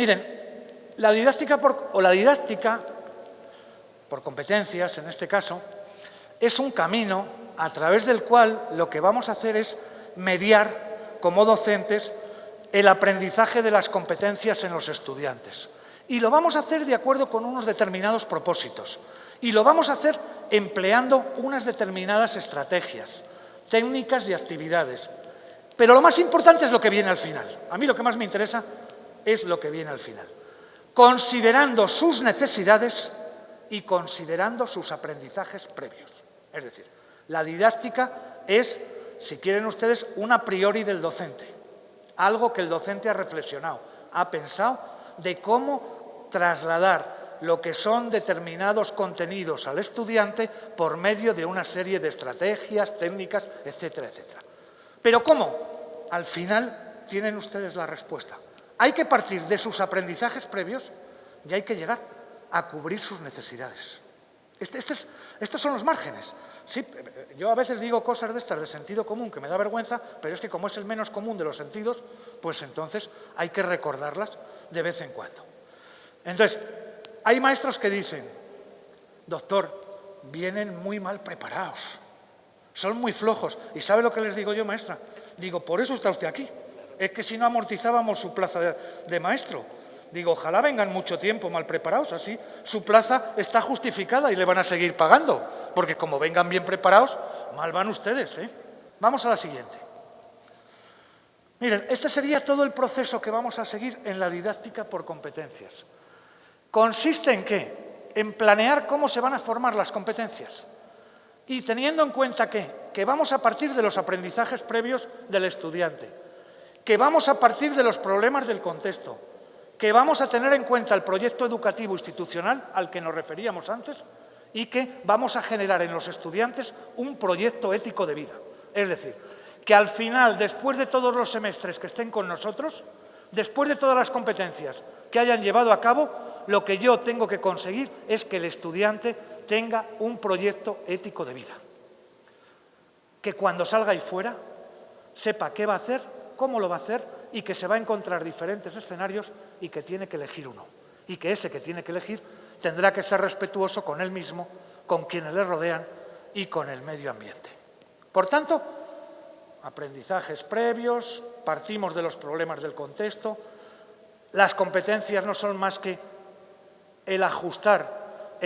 Miren, la didáctica por competencias, en este caso, es un camino a través del cual lo que vamos a hacer es mediar, como docentes, el aprendizaje de las competencias en los estudiantes. Y lo vamos a hacer de acuerdo con unos determinados propósitos. Y lo vamos a hacer empleando unas determinadas estrategias, técnicas y actividades. Pero lo más importante es lo que viene al final. A mí lo que más me interesa es lo que viene al final. Considerando sus necesidades y considerando sus aprendizajes previos. Es decir, la didáctica es, si quieren ustedes, un a priori del docente. Algo que el docente ha reflexionado, ha pensado de cómo trasladar lo que son determinados contenidos al estudiante por medio de una serie de estrategias, técnicas, etcétera, etcétera. ¿Pero cómo? Al final tienen ustedes la respuesta. Hay que partir de sus aprendizajes previos y hay que llegar a cubrir sus necesidades. Estos son los márgenes. Sí, yo a veces digo cosas de estas de sentido común que me da vergüenza, pero es que como es el menos común de los sentidos, pues entonces hay que recordarlas de vez en cuando. Entonces, hay maestros que dicen, doctor, vienen muy mal preparados, son muy flojos. ¿Y sabe lo que les digo yo, maestra? Digo, por eso está usted aquí. Es que si no amortizábamos su plaza de maestro. Digo, ojalá vengan mucho tiempo mal preparados, así su plaza está justificada y le van a seguir pagando, porque como vengan bien preparados, mal van ustedes, ¿eh? Vamos a la siguiente. Miren, este sería todo el proceso que vamos a seguir en la didáctica por competencias. ¿Consiste en qué? En planear cómo se van a formar las competencias y teniendo en cuenta que vamos a partir de los aprendizajes previos del estudiante, que vamos a partir de los problemas del contexto, que vamos a tener en cuenta el proyecto educativo institucional al que nos referíamos antes y que vamos a generar en los estudiantes un proyecto ético de vida. Es decir, que al final, después de todos los semestres que estén con nosotros, después de todas las competencias que hayan llevado a cabo, lo que yo tengo que conseguir es que el estudiante tenga un proyecto ético de vida. Que cuando salga ahí fuera, sepa qué va a hacer, cómo lo va a hacer y que se va a encontrar diferentes escenarios y que tiene que elegir uno. Y que ese que tiene que elegir tendrá que ser respetuoso con él mismo, con quienes le rodean y con el medio ambiente. Por tanto, aprendizajes previos, partimos de los problemas del contexto. Las competencias no son más que el ajustar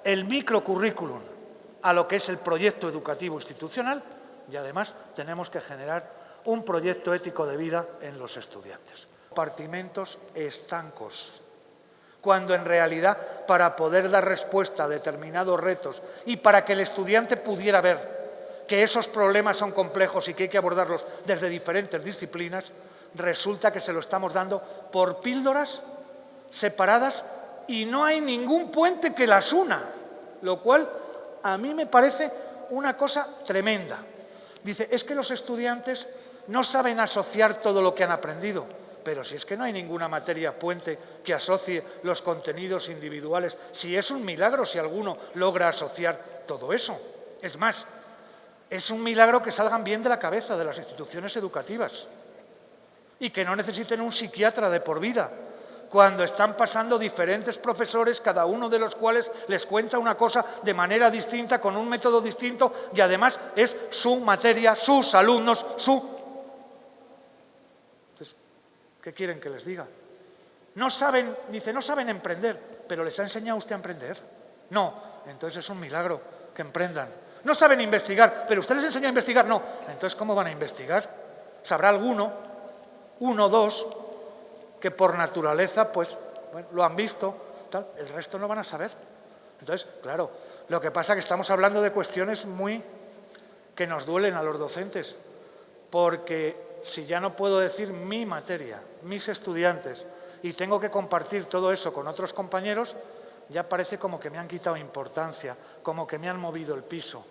el microcurrículum a lo que es el proyecto educativo institucional y además tenemos que generar un proyecto ético de vida en los estudiantes. Compartimentos estancos, cuando en realidad para poder dar respuesta a determinados retos y para que el estudiante pudiera ver que esos problemas son complejos y que hay que abordarlos desde diferentes disciplinas, resulta que se lo estamos dando por píldoras separadas y no hay ningún puente que las una, lo cual a mí me parece una cosa tremenda. Dice, es que los estudiantes no saben asociar todo lo que han aprendido, pero si es que no hay ninguna materia puente que asocie los contenidos individuales, si es un milagro si alguno logra asociar todo eso. Es más, es un milagro que salgan bien de la cabeza de las instituciones educativas y que no necesiten un psiquiatra de por vida, cuando están pasando diferentes profesores, cada uno de los cuales les cuenta una cosa de manera distinta, con un método distinto, y además es su materia, sus alumnos, Entonces, ¿qué quieren que les diga? No saben, dice, no saben emprender, pero ¿les ha enseñado usted a emprender? No, entonces es un milagro que emprendan. No saben investigar, pero ¿usted les enseñó a investigar? No, entonces ¿cómo van a investigar? Sabrá alguno, uno, dos, que por naturaleza, pues, bueno, lo han visto, tal, el resto no van a saber. Entonces, claro, lo que pasa es que estamos hablando de cuestiones que nos duelen a los docentes, porque si ya no puedo decir mi materia, mis estudiantes, y tengo que compartir todo eso con otros compañeros, ya parece como que me han quitado importancia, como que me han movido el piso,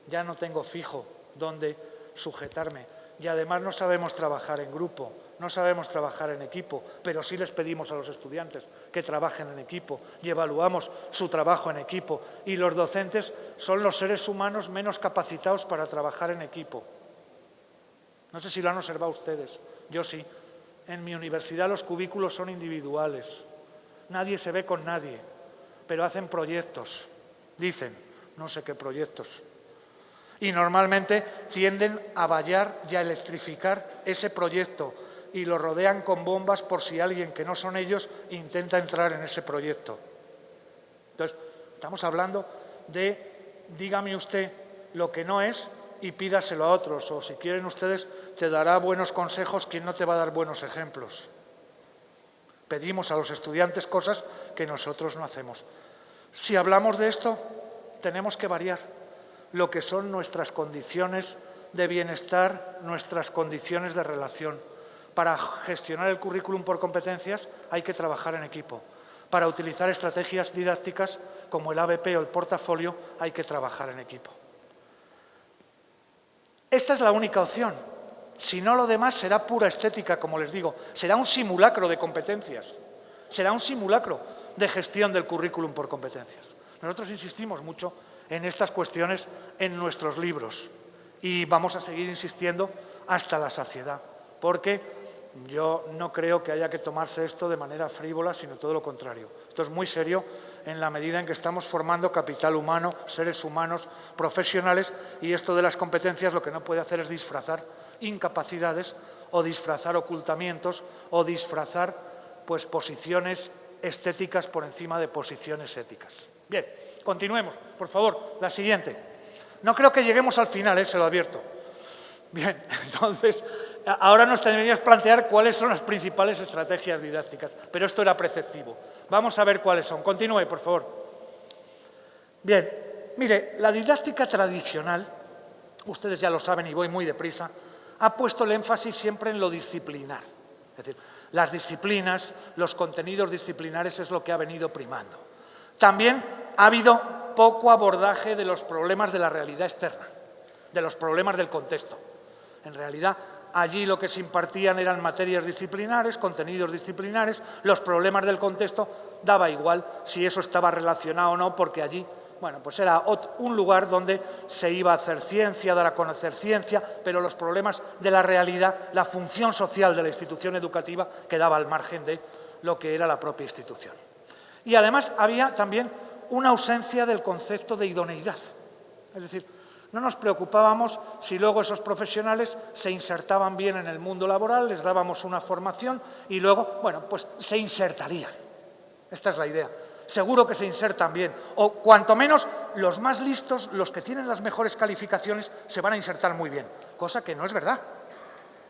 ya no tengo fijo dónde sujetarme, y además no sabemos trabajar en grupo, no sabemos trabajar en equipo, pero sí les pedimos a los estudiantes que trabajen en equipo y evaluamos su trabajo en equipo. Y los docentes son los seres humanos menos capacitados para trabajar en equipo. No sé si lo han observado ustedes, yo sí. En mi universidad los cubículos son individuales. Nadie se ve con nadie, pero hacen proyectos. Dicen, no sé qué proyectos. Y normalmente tienden a vallar y a electrificar ese proyecto y lo rodean con bombas por si alguien que no son ellos intenta entrar en ese proyecto. Entonces, estamos hablando de, dígame usted lo que no es y pídaselo a otros, o si quieren ustedes, te dará buenos consejos quien no te va a dar buenos ejemplos. Pedimos a los estudiantes cosas que nosotros no hacemos. Si hablamos de esto, tenemos que variar lo que son nuestras condiciones de bienestar, nuestras condiciones de relación. Para gestionar el currículum por competencias hay que trabajar en equipo. Para utilizar estrategias didácticas como el ABP o el portafolio hay que trabajar en equipo. Esta es la única opción. Si no, lo demás será pura estética, como les digo. Será un simulacro de competencias. Será un simulacro de gestión del currículum por competencias. Nosotros insistimos mucho en estas cuestiones en nuestros libros y vamos a seguir insistiendo hasta la saciedad, porque yo no creo que haya que tomarse esto de manera frívola, sino todo lo contrario. Esto es muy serio en la medida en que estamos formando capital humano, seres humanos, profesionales, y esto de las competencias lo que no puede hacer es disfrazar incapacidades o disfrazar ocultamientos o disfrazar pues, posiciones estéticas por encima de posiciones éticas. Bien, continuemos, por favor, la siguiente. No creo que lleguemos al final, se lo advierto. Bien, entonces, ahora nos tendríamos que plantear cuáles son las principales estrategias didácticas, pero esto era preceptivo. Vamos a ver cuáles son. Continúe, por favor. Bien, mire, la didáctica tradicional, ustedes ya lo saben y voy muy deprisa, ha puesto el énfasis siempre en lo disciplinar. Es decir, las disciplinas, los contenidos disciplinares es lo que ha venido primando. También ha habido poco abordaje de los problemas de la realidad externa, de los problemas del contexto. En realidad, allí lo que se impartían eran materias disciplinares, contenidos disciplinares, los problemas del contexto daba igual si eso estaba relacionado o no, porque allí, bueno, pues era un lugar donde se iba a hacer ciencia, dar a conocer ciencia, pero los problemas de la realidad, la función social de la institución educativa quedaba al margen de lo que era la propia institución. Y además había también una ausencia del concepto de idoneidad. Es decir, no nos preocupábamos si luego esos profesionales se insertaban bien en el mundo laboral, les dábamos una formación y luego, bueno, pues se insertarían. Esta es la idea. Seguro que se insertan bien. O cuanto menos los más listos, los que tienen las mejores calificaciones, se van a insertar muy bien. Cosa que no es verdad.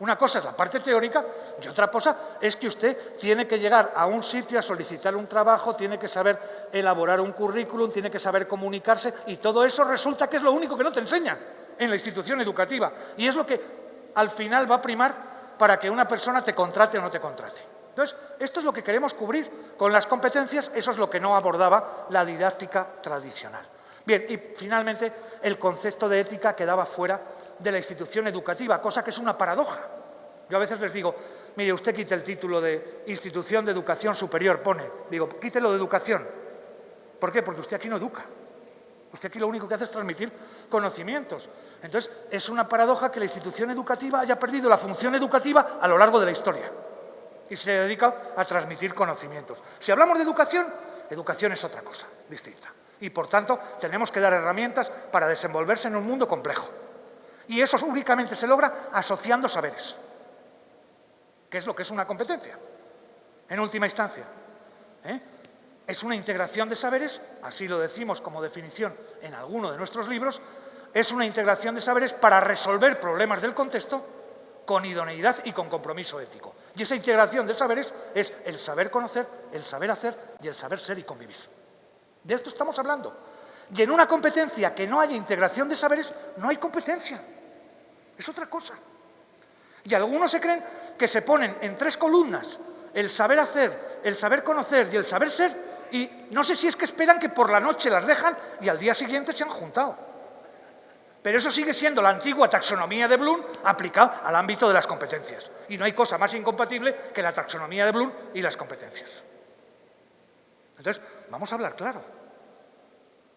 Una cosa es la parte teórica y otra cosa es que usted tiene que llegar a un sitio a solicitar un trabajo, tiene que saber elaborar un currículum, tiene que saber comunicarse y todo eso resulta que es lo único que no te enseñan en la institución educativa y es lo que al final va a primar para que una persona te contrate o no te contrate. Entonces, esto es lo que queremos cubrir con las competencias, eso es lo que no abordaba la didáctica tradicional. Bien, y finalmente el concepto de ética quedaba fuera de la institución educativa, cosa que es una paradoja. Yo a veces les digo, mire, usted quite el título de Institución de Educación Superior, pone, digo, quítelo de educación. ¿Por qué? Porque usted aquí no educa. Usted aquí lo único que hace es transmitir conocimientos. Entonces, es una paradoja que la institución educativa haya perdido la función educativa a lo largo de la historia y se dedica a transmitir conocimientos. Si hablamos de educación, educación es otra cosa, distinta. Y, por tanto, tenemos que dar herramientas para desenvolverse en un mundo complejo. Y eso únicamente se logra asociando saberes, que es lo que es una competencia, en última instancia. Es una integración de saberes, así lo decimos como definición en alguno de nuestros libros, es una integración de saberes para resolver problemas del contexto con idoneidad y con compromiso ético. Y esa integración de saberes es el saber conocer, el saber hacer y el saber ser y convivir. De esto estamos hablando. Y en una competencia que no haya integración de saberes, no hay competencia. Es otra cosa. Y algunos se creen que se ponen en 3 columnas el saber hacer, el saber conocer y el saber ser, y no sé si es que esperan que por la noche las dejan y al día siguiente se han juntado. Pero eso sigue siendo la antigua taxonomía de Bloom aplicada al ámbito de las competencias. Y no hay cosa más incompatible que la taxonomía de Bloom y las competencias. Entonces, vamos a hablar claro.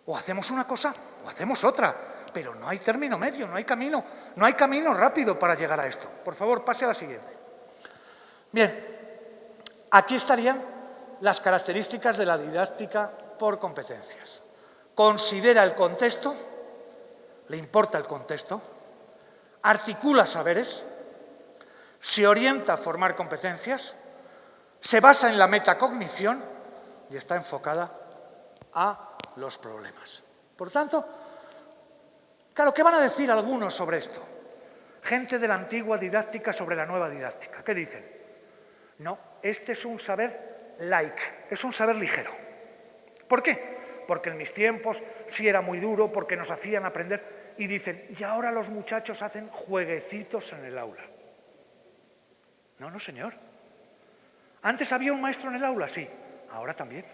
O hacemos una cosa o hacemos otra, pero no hay término medio, no hay camino rápido para llegar a esto. Por favor, pase a la siguiente. Bien, aquí estarían las características de la didáctica por competencias. Considera el contexto, le importa el contexto, articula saberes, se orienta a formar competencias, se basa en la metacognición y está enfocada a los problemas. Por tanto, claro, ¿qué van a decir algunos sobre esto? Gente de la antigua didáctica sobre la nueva didáctica. ¿Qué dicen? No, este es un saber light, es un saber ligero. ¿Por qué? Porque en mis tiempos sí era muy duro, porque nos hacían aprender. Y dicen, y ahora los muchachos hacen jueguecitos en el aula. No, no, señor. Antes había un maestro en el aula, sí, ahora también.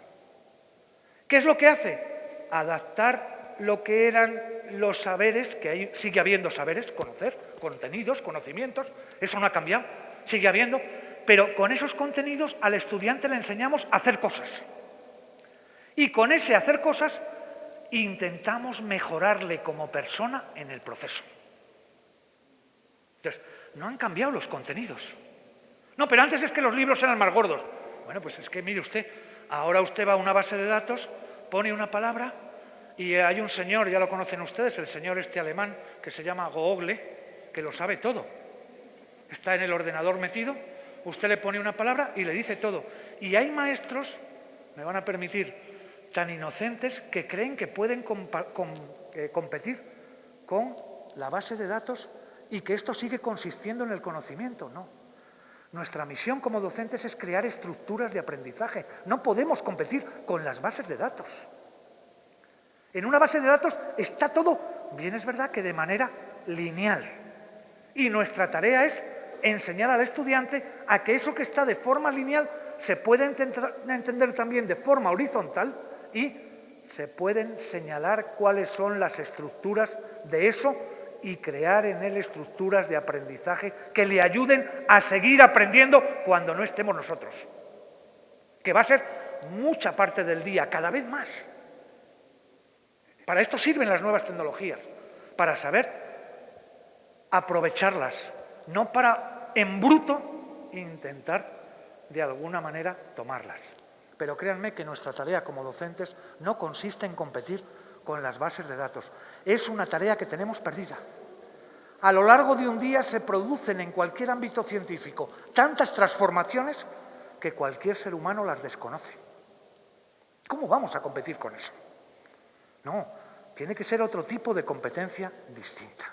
¿Qué es lo que hace? Adaptar lo que eran los saberes, que ahí sigue habiendo saberes, conocer, contenidos, conocimientos, eso no ha cambiado, sigue habiendo, pero con esos contenidos al estudiante le enseñamos a hacer cosas. Y con ese hacer cosas intentamos mejorarle como persona en el proceso. Entonces, no han cambiado los contenidos. No, pero antes es que los libros eran más gordos. Bueno, pues es que mire usted, ahora usted va a una base de datos, pone una palabra y hay un señor, ya lo conocen ustedes, el señor este alemán que se llama Google, que lo sabe todo. Está en el ordenador metido, usted le pone una palabra y le dice todo. Y hay maestros, me van a permitir, tan inocentes que creen que pueden competir con la base de datos y que esto sigue consistiendo en el conocimiento. No. Nuestra misión como docentes es crear estructuras de aprendizaje. No podemos competir con las bases de datos. En una base de datos está todo, bien es verdad que de manera lineal. Y nuestra tarea es enseñar al estudiante a que eso que está de forma lineal se puede entender también de forma horizontal y se pueden señalar cuáles son las estructuras de eso y crear en él estructuras de aprendizaje que le ayuden a seguir aprendiendo cuando no estemos nosotros. Que va a ser mucha parte del día, cada vez más. Para esto sirven las nuevas tecnologías, para saber aprovecharlas, no para en bruto intentar de alguna manera tomarlas. Pero créanme que nuestra tarea como docentes no consiste en competir con las bases de datos. Es una tarea que tenemos perdida. A lo largo de un día se producen en cualquier ámbito científico tantas transformaciones que cualquier ser humano las desconoce. ¿Cómo vamos a competir con eso? No, tiene que ser otro tipo de competencia distinta.